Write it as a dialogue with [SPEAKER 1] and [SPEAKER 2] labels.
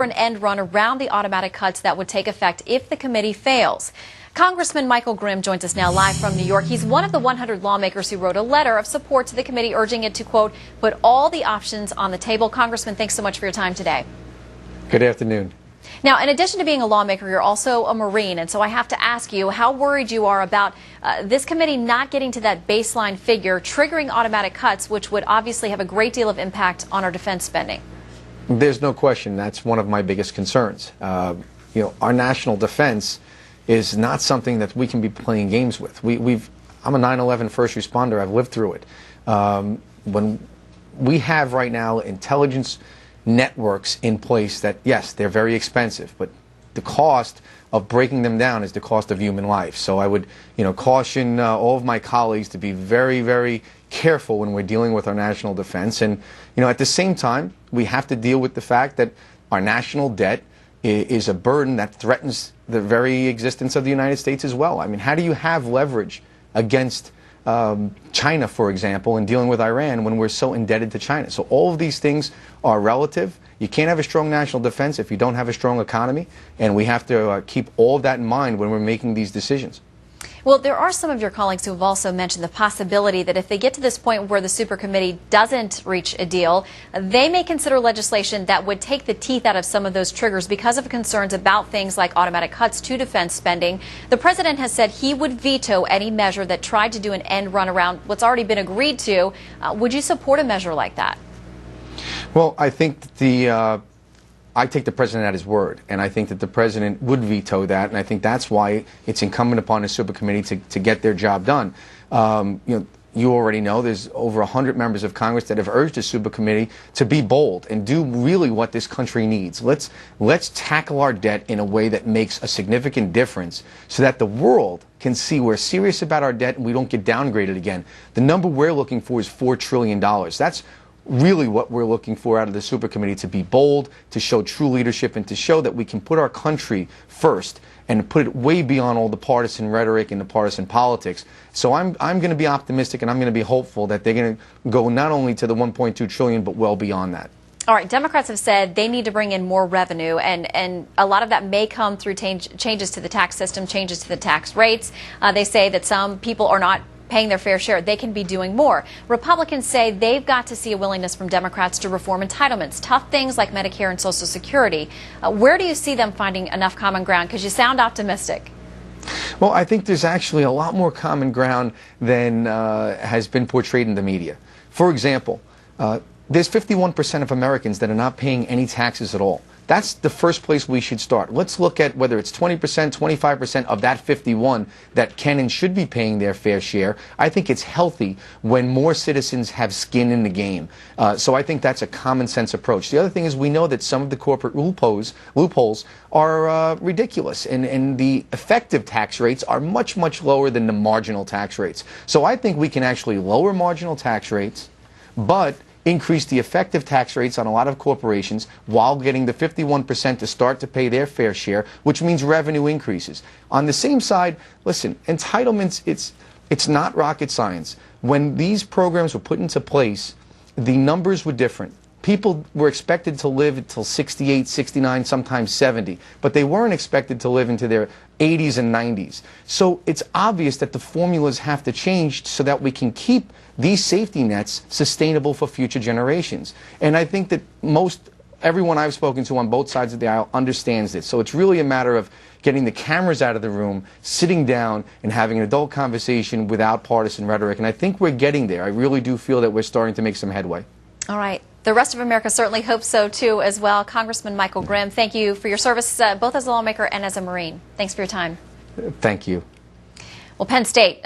[SPEAKER 1] an end run around the automatic cuts that would take effect if the committee fails. Congressman Michael Grimm joins us now live from New York. He's one of the 100 lawmakers who wrote a letter of support to the committee urging it to, quote, put all the options on the table. Congressman, thanks so much for your time today.
[SPEAKER 2] Good afternoon.
[SPEAKER 1] Now, in addition to being a lawmaker, you're also a Marine, and so I have to ask you how worried you are about this committee not getting to that baseline figure, triggering automatic cuts, which would obviously have a great deal of impact on our defense spending.
[SPEAKER 2] There's no question that's one of my biggest concerns. Our national defense is not something that we can be playing games with. I'm a 9/11 first responder. I've lived through it. When we have right now intelligence networks in place that, yes, they're very expensive, but the cost of breaking them down is the cost of human life. So I would, caution all of my colleagues to be very, very careful when we're dealing with our national defense. And, at the same time, we have to deal with the fact that our national debt is a burden that threatens the very existence of the United States as well. I mean, how do you have leverage against China, for example, in dealing with Iran when we're so indebted to China? So all of these things are relative. You can't have a strong national defense if you don't have a strong economy, and we have to keep all of that in mind when we're making these decisions.
[SPEAKER 1] Well, there are some of your colleagues who have also mentioned the possibility that if they get to this point where the super committee doesn't reach a deal, they may consider legislation that would take the teeth out of some of those triggers because of concerns about things like automatic cuts to defense spending. The president has said he would veto any measure that tried to do an end run around what's already been agreed to. Would you support a measure like that?
[SPEAKER 2] Well, I think I take the president at his word, and I think that the president would veto that, and I think that's why it's incumbent upon the super committee to get their job done. You already know there's over 100 members of Congress that have urged the super committee to be bold and do really what this country needs. Let's tackle our debt in a way that makes a significant difference so that the world can see we're serious about our debt and we don't get downgraded again. The number we're looking for is $4 trillion. That's really what we're looking for out of the super committee, to be bold, to show true leadership, and to show that we can put our country first and put it way beyond all the partisan rhetoric and the partisan politics. So I'm going to be optimistic, and I'm going to be hopeful that they're going to go not only to the $1.2 trillion but well beyond that.
[SPEAKER 1] All right, Democrats have said they need to bring in more revenue, and a lot of that may come through changes to the tax system, changes to the tax rates. They say that some people are not paying their fair share. They can be doing more. Republicans say they've got to see a willingness from Democrats to reform entitlements, tough things like Medicare and Social Security. Where do you see them finding enough common ground? Because you sound optimistic.
[SPEAKER 2] Well, I think there's actually a lot more common ground than has been portrayed in the media. For example, there's 51% of Americans that are not paying any taxes at all. That's the first place we should start. Let's look at whether it's 20%, 25% of that 51 that can and should be paying their fair share. I think it's healthy when more citizens have skin in the game. So I think that's a common sense approach. The other thing is we know that some of the corporate loopholes are ridiculous, and the effective tax rates are much, much lower than the marginal tax rates. So I think we can actually lower marginal tax rates, but increase the effective tax rates on a lot of corporations while getting the 51% to start to pay their fair share, which means revenue increases. On the same side, listen, entitlements, it's not rocket science. When these programs were put into place, the numbers were different. People were expected to live until 68, 69, sometimes 70, but they weren't expected to live into their 80s and 90s. So it's obvious that the formulas have to change so that we can keep these safety nets sustainable for future generations. And I think that everyone I've spoken to on both sides of the aisle understands this. So it's really a matter of getting the cameras out of the room, sitting down, and having an adult conversation without partisan rhetoric. And I think we're getting there. I really do feel that we're starting to make some headway.
[SPEAKER 1] All right. The rest of America certainly hopes so, too, as well. Congressman Michael Grimm, thank you for your service, both as a lawmaker and as a Marine. Thanks for your time.
[SPEAKER 2] Thank you.
[SPEAKER 1] Well, Penn State.